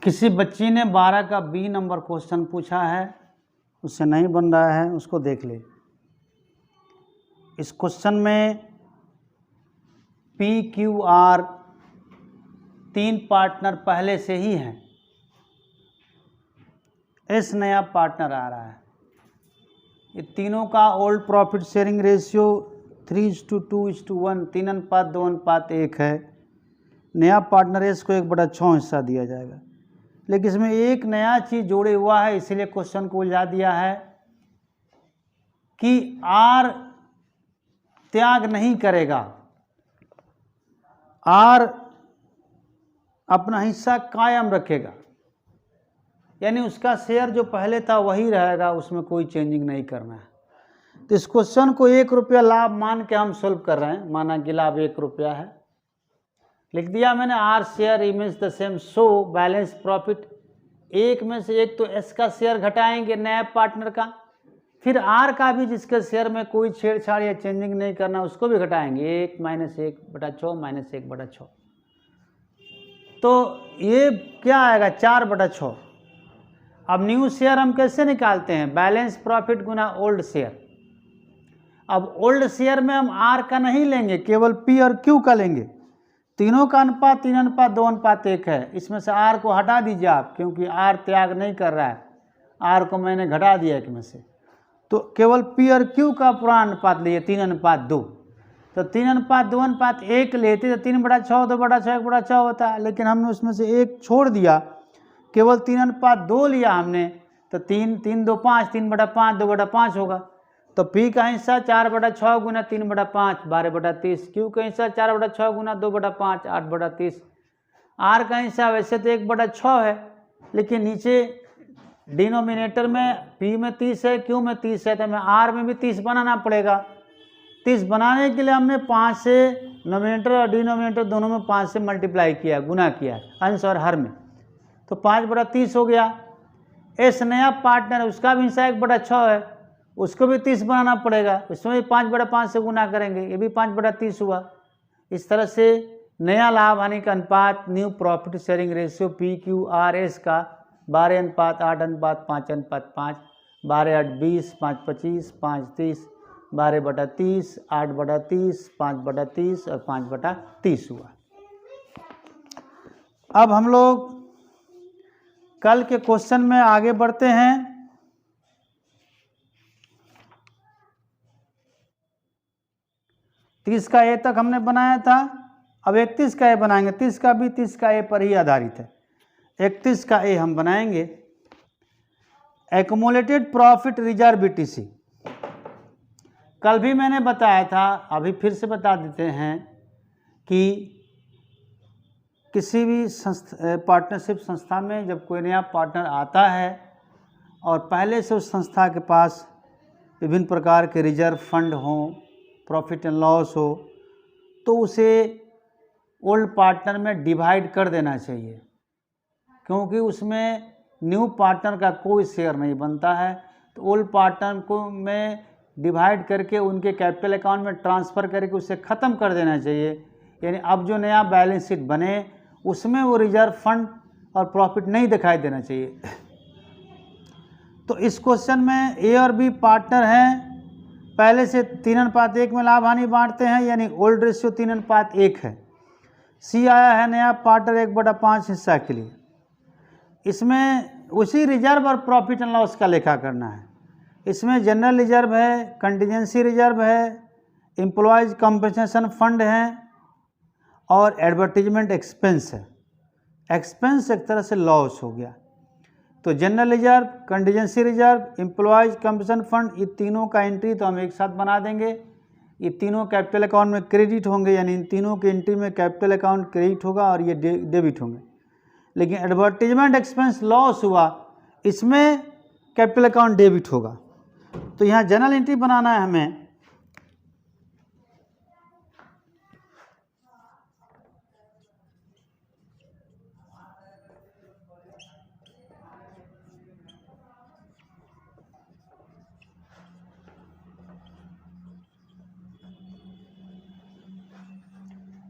किसी बच्ची ने 12 का बी नंबर क्वेश्चन पूछा है, उससे नहीं बन रहा है, उसको देख ले। इस क्वेश्चन में पी क्यू आर 3 पार्टनर पहले से ही हैं, एस नया पार्टनर आ रहा है। ये तीनों का ओल्ड प्रॉफिट शेयरिंग रेशियो 3:2:1 3:2:1 है। नया पार्टनर एस को 1/6 हिस्सा दिया जाएगा, लेकिन इसमें एक नया चीज़ जोड़े हुआ है, इसीलिए क्वेश्चन को उलझा दिया है कि आर त्याग नहीं करेगा, आर अपना हिस्सा कायम रखेगा, यानी उसका शेयर जो पहले था वही रहेगा, उसमें कोई चेंजिंग नहीं करना है। तो इस क्वेश्चन को 1 रुपया लाभ मान के हम सोल्व कर रहे हैं। माना कि लाभ 1 रुपया है, लिख दिया मैंने are share image the same so balance profit. एक में से एक तो एस का शेयर घटाएंगे नया पार्टनर का, फिर आर का भी जिसके शेयर में कोई छेड़छाड़ या चेंजिंग नहीं करना उसको भी घटाएंगे। 1 - 1/6 - 1/6, तो ये क्या आएगा 4/6। अब न्यू शेयर हम कैसे निकालते हैं, बैलेंस प्रॉफिट गुना ओल्ड शेयर। अब ओल्ड शेयर में हम आर का नहीं लेंगे, केवल पी और क्यू का लेंगे। तीनों का अनुपात 3:2:1 है। इसमें से आर को हटा दीजिए आप, क्योंकि आर त्याग नहीं कर रहा है, आर को मैंने घटा दिया एक में से। तो केवल पी और क्यू का पूरा अनुपात लिए 3:2। तो 3:2:1 लेते तो 3/6 2/6 1/6 होता, लेकिन हमने उसमें से एक छोड़ दिया, केवल 3:2 लिया हमने, तो 3 3 2 5 2/5 होगा। तो पी का हिस्सा 4/6 गुना 3/5 12/30, क्यू का हिस्सा 4/6 गुना 2/5 8/30। आर का हिस्सा वैसे तो 1/6 है, लेकिन नीचे डिनोमिनेटर में पी में 30 है, क्यू में 30 है, तो हमें आर में भी 30 बनाना पड़ेगा। 30 बनाने के लिए हमने 5 से नोमिनेटर और डिनोमिनेटर दोनों में 5 से मल्टीप्लाई किया, गुना किया अंश और हर में, तो 5/30 हो गया। एस नया पार्टनर उसका भी हिस्सा 1/6 है, उसको भी 30 बनाना पड़ेगा, इसमें भी 5/5 से गुना करेंगे, ये भी 5/30 हुआ। इस तरह से नया लाभ हानि का अनुपात new profit sharing ratio P Q R S का 12:8:5:5 12:8:20 5:25 5:30 12/30 8/30 5/30 और 5/30 हुआ। अब हम लोग कल के क्वेश्चन में आगे बढ़ते हैं। 30 का ए तक हमने बनाया था, अब 31 का ए बनाएंगे। 30 का भी 30 का ए पर ही आधारित है। 31 का ए हम बनाएंगे। एक्युमुलेटेड प्रॉफिट रिजर्व बीटीसी, कल भी मैंने बताया था, अभी फिर से बता देते हैं कि किसी भी पार्टनरशिप संस्था में जब कोई नया पार्टनर आता है और पहले से उस संस्था के पास विभिन्न प्रकार के रिजर्व फंड हों, प्रॉफिट एंड लॉस हो, तो उसे ओल्ड पार्टनर में डिवाइड कर देना चाहिए, क्योंकि उसमें न्यू पार्टनर का कोई शेयर नहीं बनता है। तो ओल्ड पार्टनर को में डिवाइड करके उनके कैपिटल अकाउंट में ट्रांसफ़र करके उसे ख़त्म कर देना चाहिए। यानी अब जो नया बैलेंस शीट बने उसमें वो रिजर्व फंड और प्रॉफिट नहीं दिखाई देना चाहिए। तो इस क्वेश्चन में ए और बी पार्टनर हैं, पहले से 3:1 में लाभ हानि बांटते हैं, यानी ओल्ड रेशियो 3:1 है। सी आया है नया पार्टनर 1/5 हिस्सा के लिए। इसमें उसी रिजर्व और प्रॉफिट एंड लॉस का लेखा करना है। इसमें जनरल रिजर्व है, कंटीजेंसी रिजर्व है, एम्प्लॉयज़ कंपनसेशन फंड है और एडवर्टीजमेंट एक्सपेंस है। एक्सपेंस एक तरह से लॉस हो गया। तो general reserve, contingency reserve, employees compensation fund, ये तीनों का एंट्री तो हम एक साथ बना देंगे। ये तीनों कैपिटल अकाउंट में क्रेडिट होंगे, यानी इन तीनों की एंट्री में कैपिटल अकाउंट क्रेडिट होगा और ये डेबिट होंगे। लेकिन एडवर्टीजमेंट एक्सपेंस लॉस हुआ, इसमें कैपिटल अकाउंट डेबिट होगा। तो यहाँ जनरल एंट्री बनाना है हमें।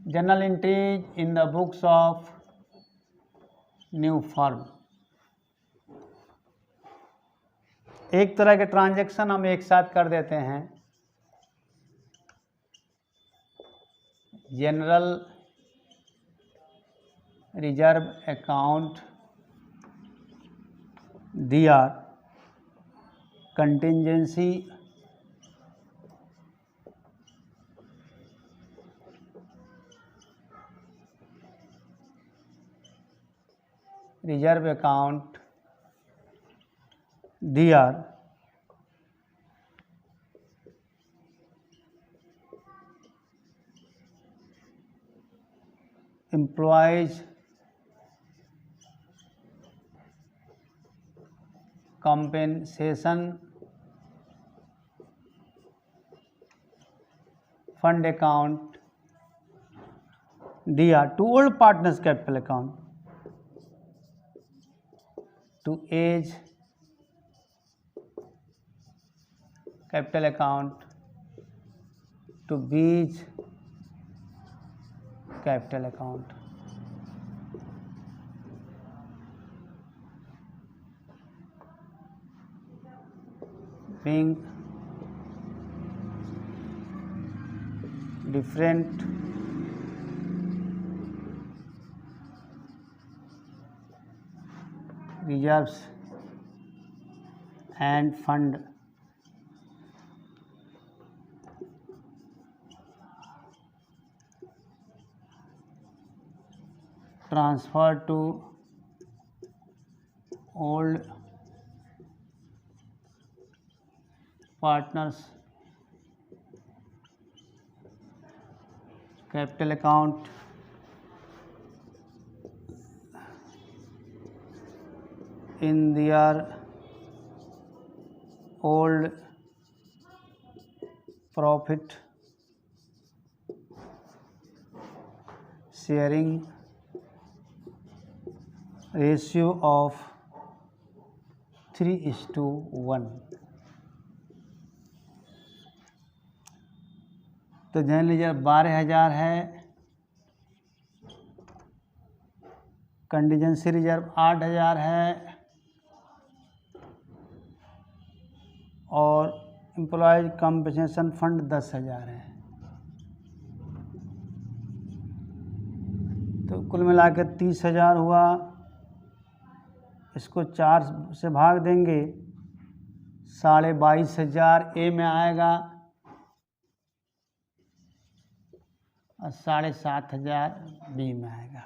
Journal entries in the books of new firm. एक तरह के ट्रांजैक्शन हम एक साथ कर देते हैं। जनरल रिजर्व अकाउंट दिया कंटिंजेंसी रिजर्व अकाउंट दिया employees compensation fund account दिया to old partners capital account to age capital account to beach capital account। being different reserves and fund transfer to old partners capital account in their old profit sharing ratio of 3:1। तो general reserve 12,000 है, contingency reserve 8,000 है और employees compensation fund 10,000 है। तो कुल मिला के 30,000 हुआ। इसको 4 से भाग देंगे, 22,500 ए में आएगा और 7,500 बी में आएगा।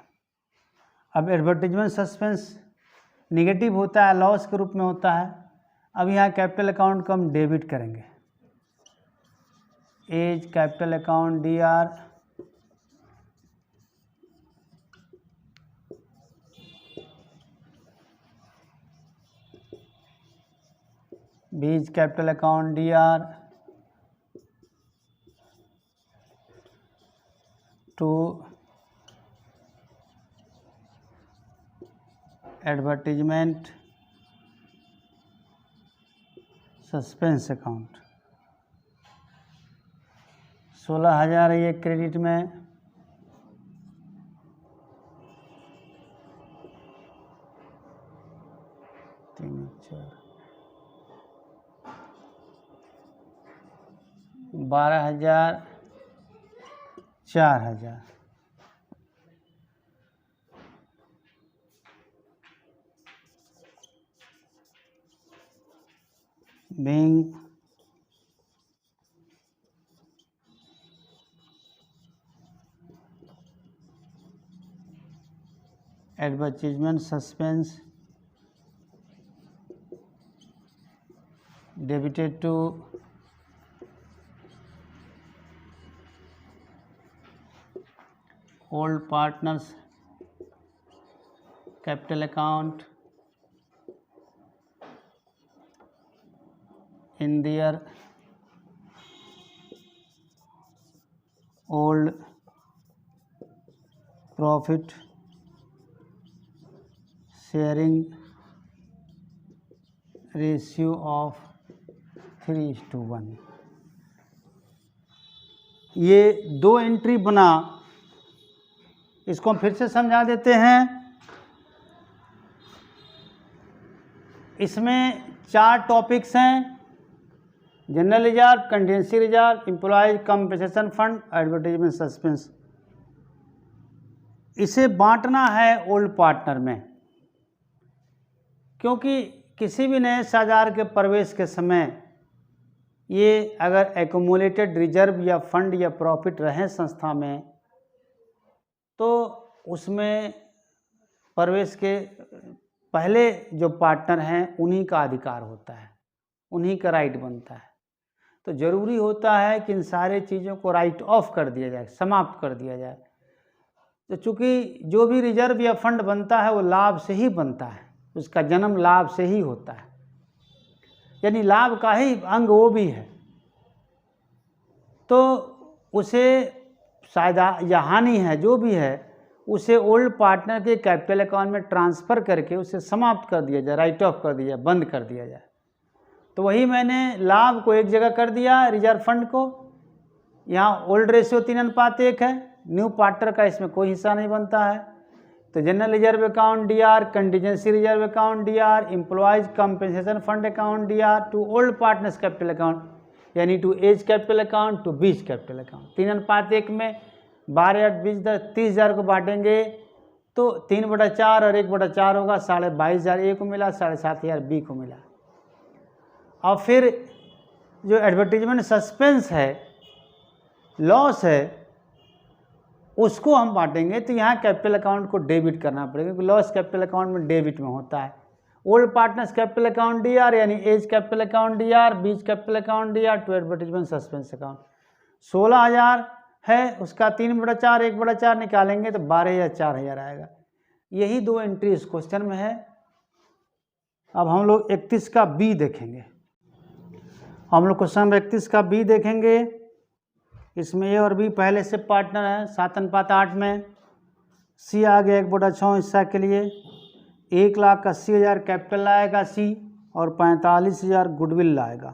अब एडवर्टीजमेंट सस्पेंस निगेटिव होता है, लॉस के रूप में होता है। अब यहाँ कैपिटल अकाउंट को हम डेबिट करेंगे। A's capital account D R B's capital account D R to advertisement suspense account. 16,000 है ये क्रेडिट में, तीन 12,000 4,000। being advertisement suspense debited to old partners capital account in their old profit sharing ratio of 3:1। ये 2 entry बना, इसको हम फिर से समझा देते हैं। इसमें 4 टॉपिक्स हैं, general reserve, contingency reserve, employees compensation fund, advertisement suspense. इसे बांटना है ओल्ड पार्टनर में, क्योंकि किसी भी नए साझेदार के प्रवेश के समय ये अगर एक्यूमुलेटेड रिजर्व या फंड या प्रॉफिट रहे संस्था में, तो उसमें प्रवेश के पहले जो पार्टनर हैं उन्हीं का अधिकार होता है, उन्हीं का राइट बनता है। तो ज़रूरी होता है कि इन सारे चीज़ों को राइट ऑफ कर दिया जाए, समाप्त कर दिया जाए। तो चूँकि जो भी रिजर्व या फंड बनता है वो लाभ से ही बनता है, उसका जन्म लाभ से ही होता है, यानी लाभ का ही अंग वो भी है। तो उसे फायदा या हानि है जो भी है, उसे ओल्ड पार्टनर के कैपिटल अकाउंट में ट्रांसफ़र करके उसे समाप्त कर दिया जाए, राइट ऑफ कर दिया जाए, बंद कर दिया जाए। तो वही मैंने लाभ को एक जगह कर दिया, रिजर्व फंड को। यहाँ ओल्ड रेशियो 3:1 है, न्यू पार्टनर का इसमें कोई हिस्सा नहीं बनता है। तो general reserve account DR, contingency reserve account DR, employees compensation fund account DR, to old partners capital account, यानी to A's capital account, to B's capital account. 3:1 में 12 8 20 10 30,000 को बांटेंगे तो 3/4 और 1/4 होगा, 22,500 A को मिला, 7,500 B को मिला। और फिर जो एडवर्टीजमेंट सस्पेंस है, लॉस है, उसको हम बांटेंगे तो यहाँ कैपिटल अकाउंट को डेबिट करना पड़ेगा, क्योंकि लॉस कैपिटल अकाउंट में डेबिट में होता है। Old partners capital account DR, यानी A's capital account DR, B's capital account DR, to advertisement suspense account. 16,000 है, उसका 3/4 1/4 निकालेंगे तो 12 या 4,000 आएगा। यही 2 एंट्री इस क्वेश्चन में है। अब हम लोग 31 का B देखेंगे। हम लोग क्वेश्चन 31 का B देखेंगे। इसमें A और B पहले से पार्टनर है 7:8 में। C आ गया 1/6 हिस्सा के लिए। 1,80,000 कैपिटल लाएगा C और 45,000 गुडविल लाएगा।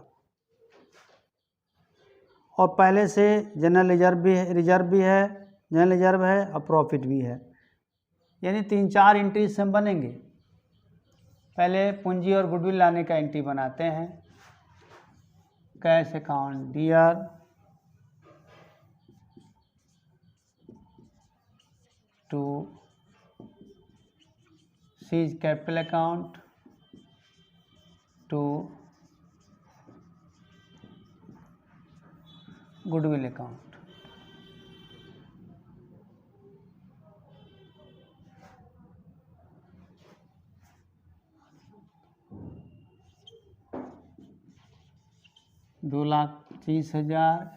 और पहले से जनरल रिजर्व भी है, जनरल रिजर्व है और प्रॉफिट भी है, यानी 3-4 एंट्री से हम बनेंगे। पहले पूंजी और गुडविल लाने का एंट्री बनाते हैं। Cash account DR, to C's capital account, to goodwill account. $2,30,000,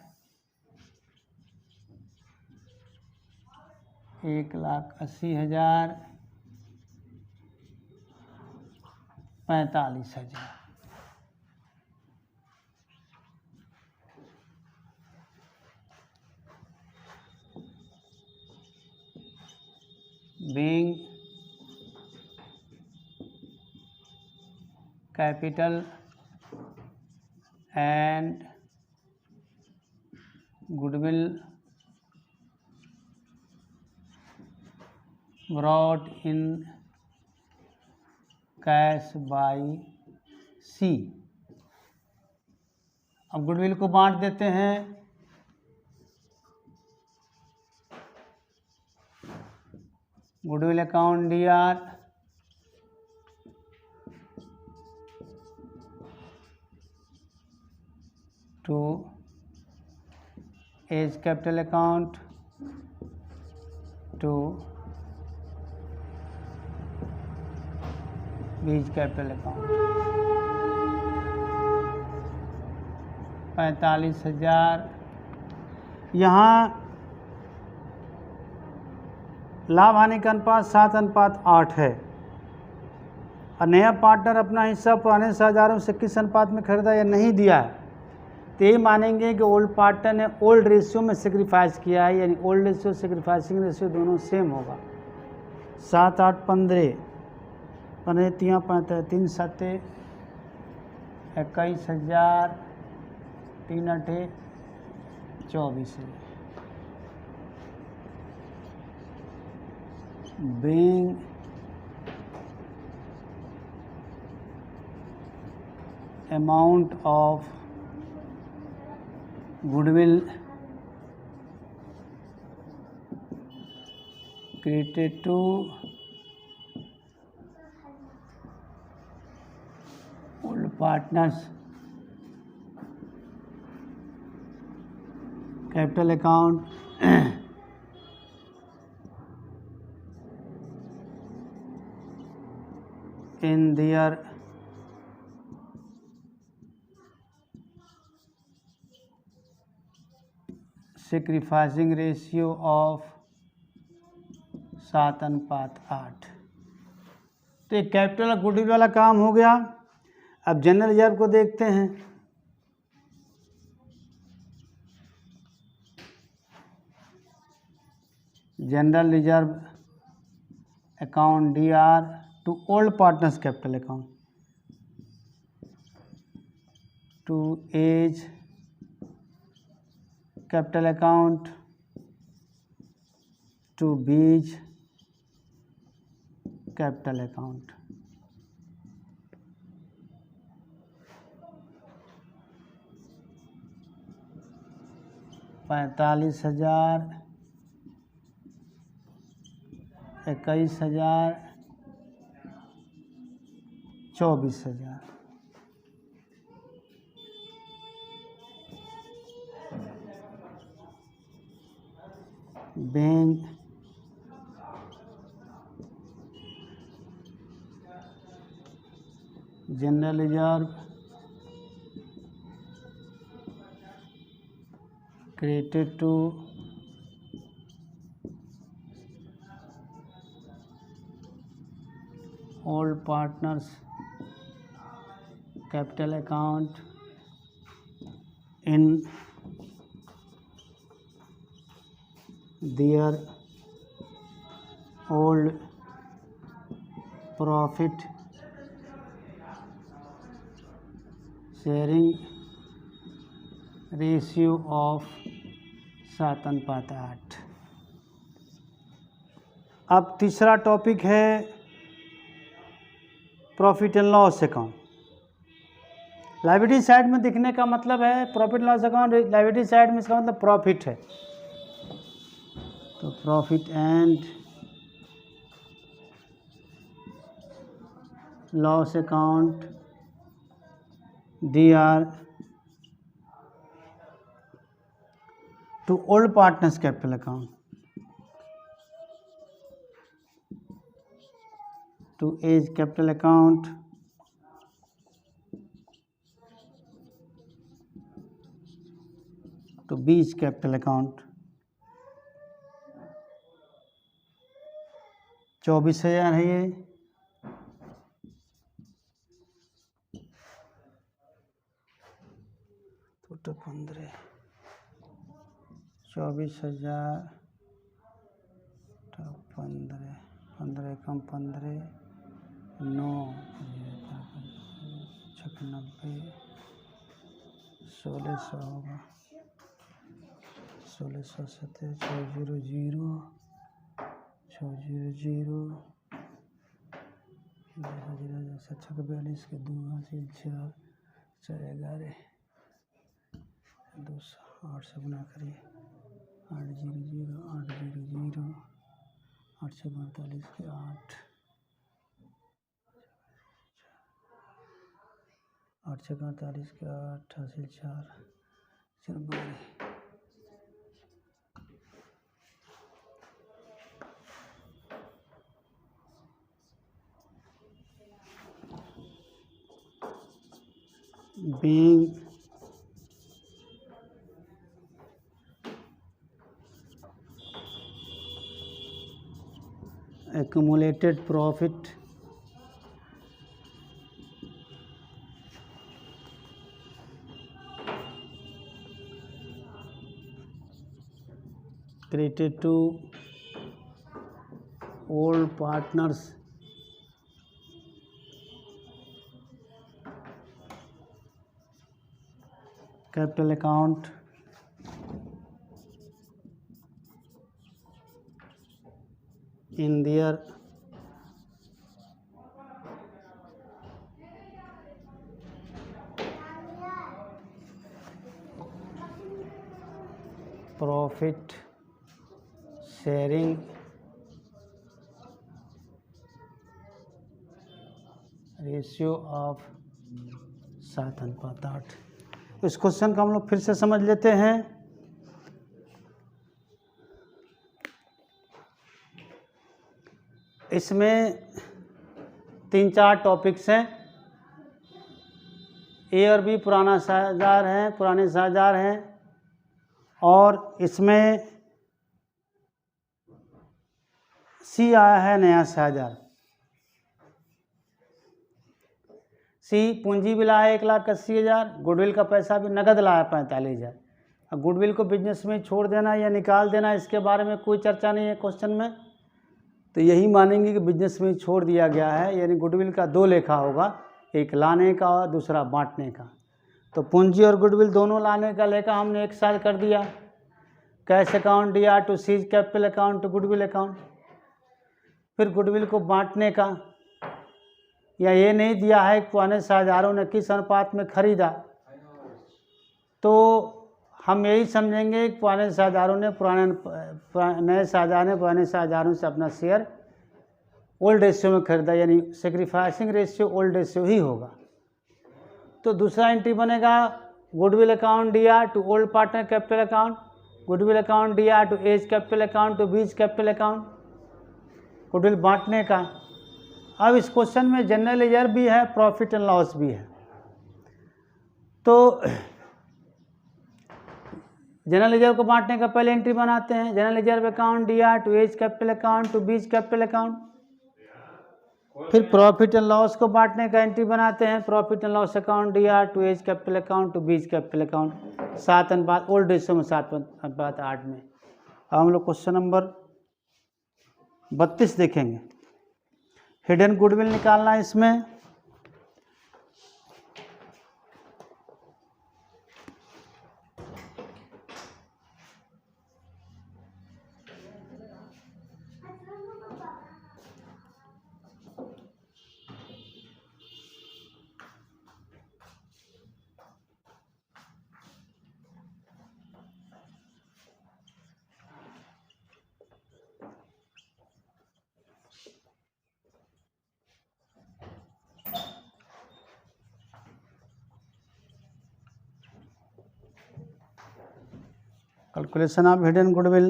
1,80,000, 45,000। being capital and goodwill brought in cash by C। अब गुडविल को बांट देते हैं। Goodwill account DR, to A's capital account, to B's capital account. 45,000। यहाँ लाभ हानि का अनुपात 7:8 है। और नया पार्टनर अपना हिस्सा पुराने साझेदारों से किस अनुपात में खरीदा या नहीं दिया है, तो ये मानेंगे कि ओल्ड पार्टनर ने ओल्ड रेशियो में सेक्रीफाइस किया है, यानी ओल्ड रेशियो सेक्रीफाइसिंग रेशियो दोनों सेम होगा। 7 8 15 15 3 3 7 21,000, 3 8 24,000। being amount of goodwill created to old partners capital account in their sacrificing ratio of 7:8। तो एक कैपिटल और गुडविल वाला काम हो गया। अब जनरल रिजर्व को देखते हैं। General reserve account DR to old partners capital account to A's capital account to B's capital account. $45,000, 21,000, 24,000। Bank general reserve created to old partners capital account in their old profit sharing ratio of 7:8। अब तीसरा topic है profit and loss account. Liability side में दिखने का मतलब है profit and loss account, liability side में इसका मतलब प्रॉफिट है। तो profit and loss account DR to old partners capital account to age capital account to beach capital account। 24,000 है ये। तो 15, 24,000 15, 15 कम 15, 9 96, 1600 होगा। 1670 600 600 42 के 2 हासिल 4 4 11 200 8 से गुना करिए 800 800 8 से 42 के 8 8 से 48 के 8 हासिल 4 12। being accumulated profit created to all partners capital account in their profit sharing ratio of 7:8। इस क्वेश्चन को हम लोग फिर से समझ लेते हैं। इसमें 3-4 टॉपिक्स हैं। ए और बी पुराना साझेदार हैं, पुराने साझेदार हैं, और इसमें सी आया है नया साझेदार। सी पूंजी भी लाया 1,80,000, गुडविल का पैसा भी नगद लाया 45,000। अब गुडविल को बिजनेस में छोड़ देना या निकाल देना, इसके बारे में कोई चर्चा नहीं है क्वेश्चन में, तो यही मानेंगे कि बिजनेस में छोड़ दिया गया है। यानी गुडविल का 2 लेखा होगा, एक लाने का और दूसरा बांटने का। तो पूंजी और गुडविल दोनों लाने का लेखा हमने एक साथ कर दिया। कैश अकाउंट दिया to C's capital account to goodwill account. फिर गुडविल को बांटने का, या ये नहीं दिया है कि पुराने साझेदारों ने किस अनुपात में खरीदा, तो हम यही समझेंगे कि पुराने साझेदारों ने नए साझेदार ने पुराने साझेदारों से अपना शेयर ओल्ड रेशियो में खरीदा, यानी सेक्रीफाइसिंग रेशियो ओल्ड रेशियो ही होगा। तो दूसरा एंट्री बनेगा गुडविल अकाउंट दिया to old partner capital account, goodwill account दिया to A's capital account to B's capital account, goodwill बांटने का। अब इस क्वेश्चन में जनरल लेजर भी है, प्रॉफिट एंड लॉस भी है। तो जनरल लेजर को बांटने का पहले एंट्री बनाते हैं। जनरल लेजर अकाउंट दिया to A's capital account to B's capital account. फिर प्रॉफिट एंड लॉस को बांटने का एंट्री बनाते हैं। प्रॉफिट एंड लॉस अकाउंट दिया to A's capital account to B's capital account, 7:8 old ratio में 7:8 में। अब हम लोग क्वेश्चन नंबर 32 देखेंगे। हिडन गुडविल निकालना है इसमें। Calculation of hidden goodwill.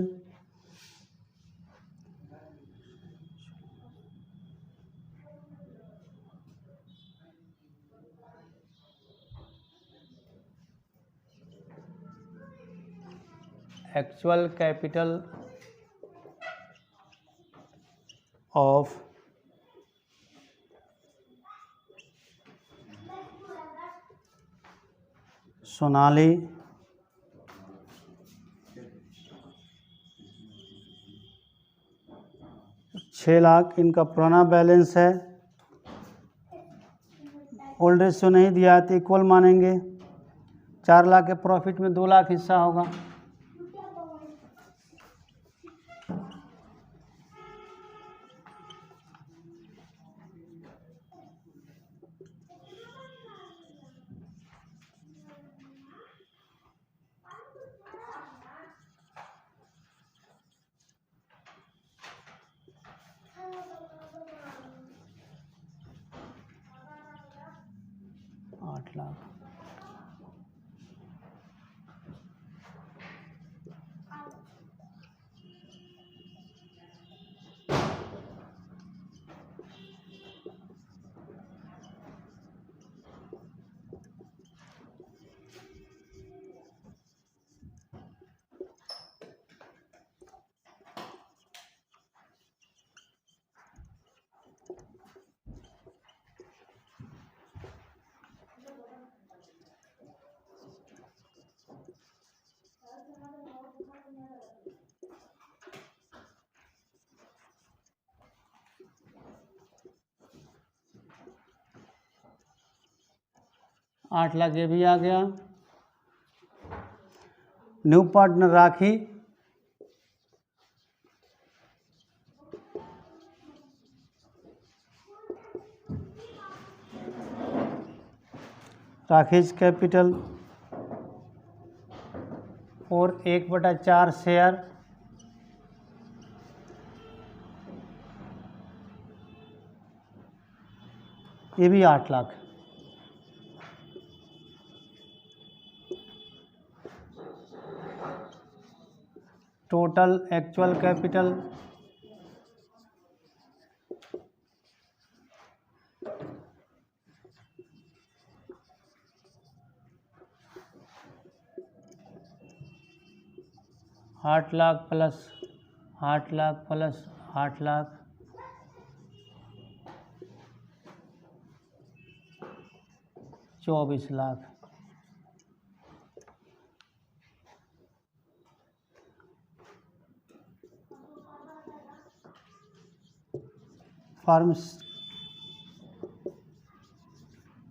Actual capital of Sonali 6 lakh इनका पुराना बैलेंस है। ओल्ड रेशियो नहीं दिया तो इक्वल मानेंगे। 4 लाख के प्रॉफिट में 2 लाख हिस्सा होगा। $8 लाख। $8 लाख ये भी आ गया। न्यू पार्टनर राखी, राखीज कैपिटल और 1/4 शेयर ये भी 8 lakh. Total actual capital 8 lakh plus 8 lakh plus 8 lakh 24 lakh. Firms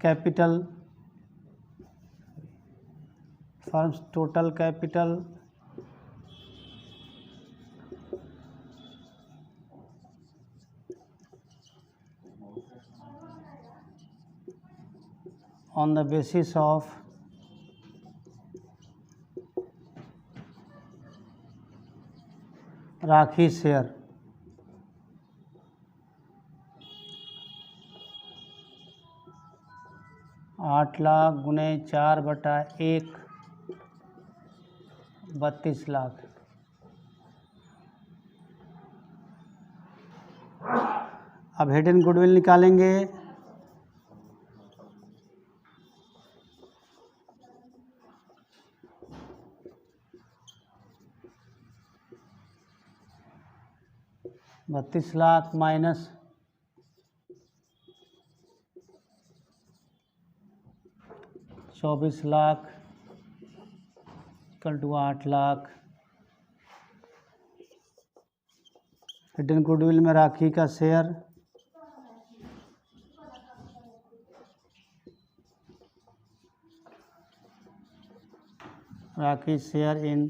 capital, firms total capital on the basis of rakhi share, आठ लाख गुने 4/1 32 लाख। अब हेड एंड गुडविल निकालेंगे। $32 lakh minus 24 lakh equal to 8 lakh. Hidden goodwill में राखी का share Rakhi share in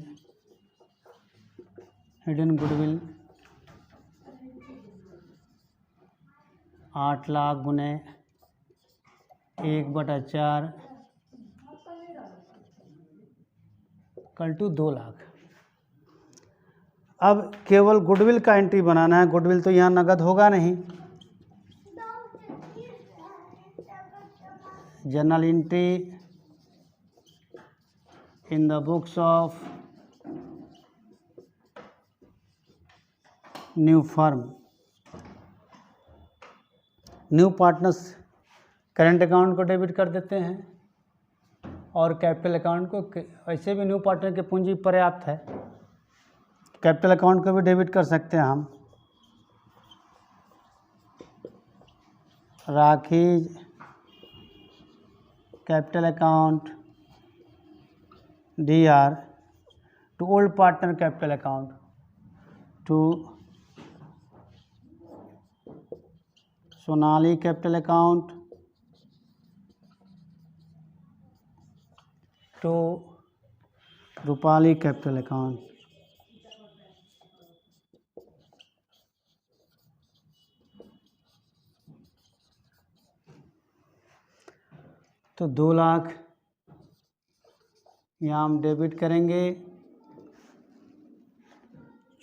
hidden goodwill 8 lakh गुने 1/4 इक्वल टू 2 लाख। अब केवल goodwill का एंट्री बनाना है। गुडविल तो यहाँ नगद होगा नहीं। Journal entry in the books of new firm, new partners current account को डेबिट कर देते हैं और कैपिटल अकाउंट को, वैसे भी न्यू पार्टनर की पूंजी पर्याप्त है, कैपिटल अकाउंट को भी डेबिट कर सकते हैं हम। Rakhi capital account DR to old partner capital account to Sonali capital account to Rupali capital account. तो 2 लाख यहाँ हम डेबिट करेंगे।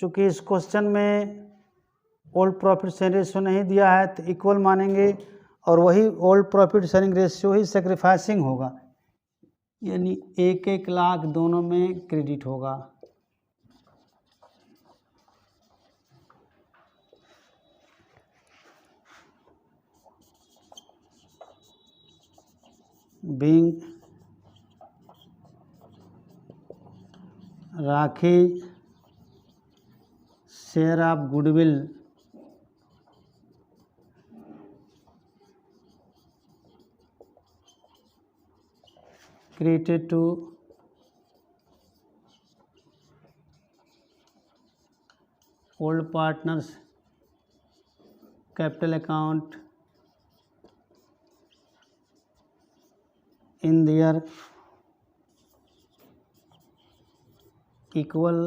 चूँकि इस क्वेश्चन में ओल्ड प्रॉफिट शेयरिंग रेशियो नहीं दिया है तो इक्वल मानेंगे और वही ओल्ड प्रॉफिट शेयरिंग रेशियो ही सेक्रीफाइसिंग होगा, यानी 1-1 लाख दोनों में क्रेडिट होगा। Being rakhi share of goodwill created to old partners capital account in their equal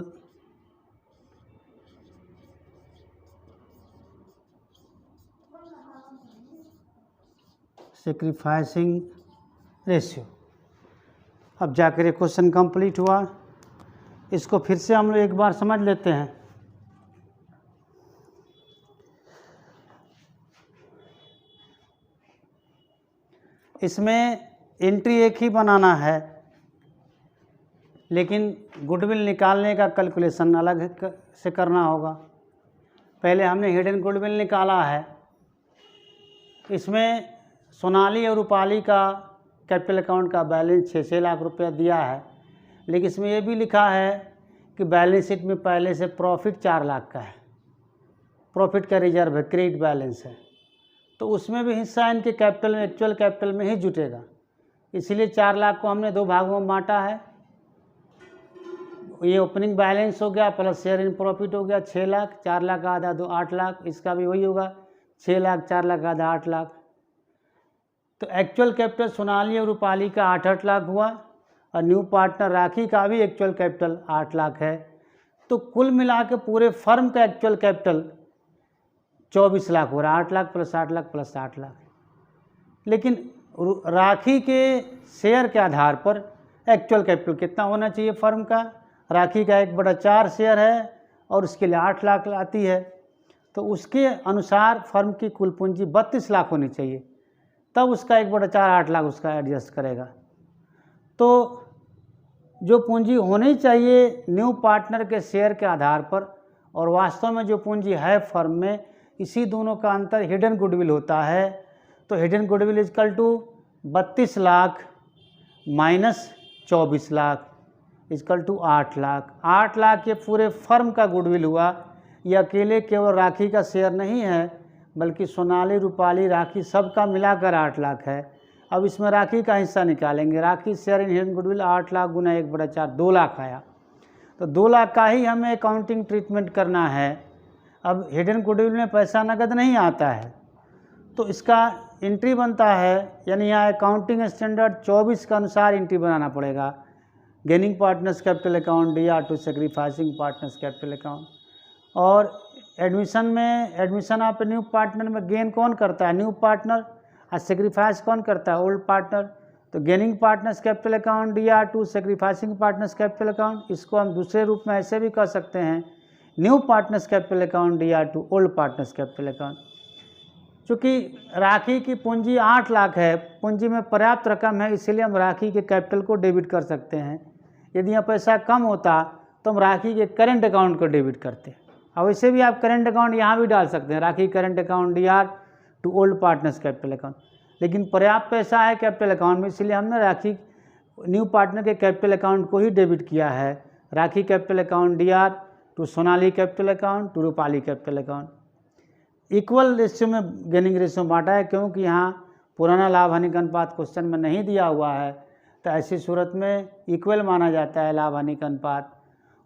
sacrificing ratio। अब जाकर ये क्वेश्चन कंप्लीट हुआ। इसको फिर से हम लोग एक बार समझ लेते हैं। इसमें एंट्री एक ही बनाना है, लेकिन गुडविल निकालने का कैलकुलेशन अलग से करना होगा। पहले हमने हिडन गुडविल निकाला है। इसमें सोनाली और रूपाली का कैपिटल अकाउंट का बैलेंस 6 लाख रुपया दिया है, लेकिन इसमें ये भी लिखा है कि बैलेंस शीट में पहले से प्रॉफिट 4 लाख का है, प्रॉफिट का रिजर्व है, क्रेडिट बैलेंस है, तो उसमें भी हिस्सा इनके कैपिटल में, एक्चुअल कैपिटल में ही जुटेगा। इसीलिए 4 लाख को हमने 2 भागों में बांटा है। ये ओपनिंग बैलेंस हो गया प्लस शेयर इन प्रॉफिट हो गया 6 लाख, 4 लाख आधा 2 8 लाख, इसका भी वही होगा 6 लाख, 4 लाख आधा 8 लाख। तो एक्चुअल कैपिटल सोनाली और रूपाली का 8-8 लाख हुआ, और न्यू पार्टनर राखी का भी एक्चुअल कैपिटल 8 लाख है। तो कुल मिला के पूरे फर्म का एक्चुअल कैपिटल 24 लाख हो रहा है, 8 लाख प्लस 8 लाख प्लस 8 लाख। लेकिन राखी के शेयर के आधार पर एक्चुअल कैपिटल कितना होना चाहिए फर्म का? राखी का 1/4 शेयर है और उसके लिए 8 लाख आती है, तो उसके अनुसार फर्म की कुल पूंजी 32 लाख होनी चाहिए, तब उसका 1/4 8 लाख उसका एडजस्ट करेगा। तो जो पूंजी होनी चाहिए न्यू पार्टनर के शेयर के आधार पर और वास्तव में जो पूंजी है फर्म में, इसी दोनों का अंतर हिडन गुडविल होता है। तो hidden goodwill equal to 32 lakh minus 24 lakh equal to 8 lakh. 8 lakh ये पूरे फर्म का गुडविल हुआ, ये अकेले केवल राखी का शेयर नहीं है, बल्कि सोनाली रूपाली राखी सबका मिलाकर 8 लाख है। अब इसमें राखी का हिस्सा निकालेंगे। Rakhi share in hidden goodwill 8 lakh गुना 1/4 2 लाख आया, तो 2 लाख का ही हमें अकाउंटिंग ट्रीटमेंट करना है। अब हिडन गुडविल में पैसा नगद नहीं आता है, तो इसका एंट्री बनता है, यानी यहाँ अकाउंटिंग स्टैंडर्ड 24 के अनुसार एंट्री बनाना पड़ेगा। Gaining partners capital account DR to sacrificing partners capital account. और एडमिशन ऑफ न्यू पार्टनर में गेन कौन करता है? New partner. और सेक्रीफाइस कौन करता है? Old partner. तो gaining partners capital account DR to sacrificing partners capital account, इसको हम दूसरे रूप में ऐसे भी कह सकते हैं, new partners capital account DR to old partners capital account. चूँकि राखी की पूंजी 8 लाख है, पूंजी में पर्याप्त रकम है, इसीलिए हम राखी के कैपिटल को डेबिट कर सकते हैं। यदि यहाँ पैसा कम होता तो हम राखी के करेंट अकाउंट को डेबिट करते हैं। और वैसे भी आप करेंट अकाउंट यहाँ भी डाल सकते हैं, Rakhi current account DR to old partners capital account. लेकिन पर्याप्त पैसा है कैपिटल अकाउंट में, इसलिए हमने राखी न्यू पार्टनर के कैपिटल अकाउंट को ही डेबिट किया है। Rakhi capital account DR to Sonali capital account to Rupali capital account. Equal ratio में गेनिंग रेशियो बांटा है, क्योंकि यहाँ पुराना लाभ हानि का अनुपात क्वेश्चन में नहीं दिया हुआ है, तो ऐसी सूरत में इक्वल माना जाता है लाभ हानि का अनुपात।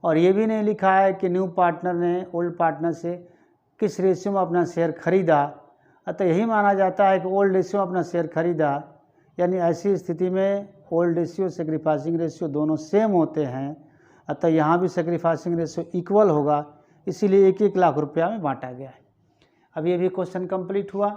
और ये भी नहीं लिखा है कि न्यू पार्टनर ने ओल्ड पार्टनर से किस रेशियो में अपना शेयर खरीदा, अतः यही माना जाता है कि ओल्ड रेशियो में अपना शेयर खरीदा। यानी ऐसी स्थिति में ओल्ड रेशियो सेक्रीफाइसिंग रेशियो दोनों सेम होते हैं, अतः यहाँ भी सेक्रीफाइसिंग रेशियो इक्वल होगा, इसीलिए 1-1 लाख रुपया में बांटा गया है। अब ये भी क्वेश्चन कंप्लीट हुआ।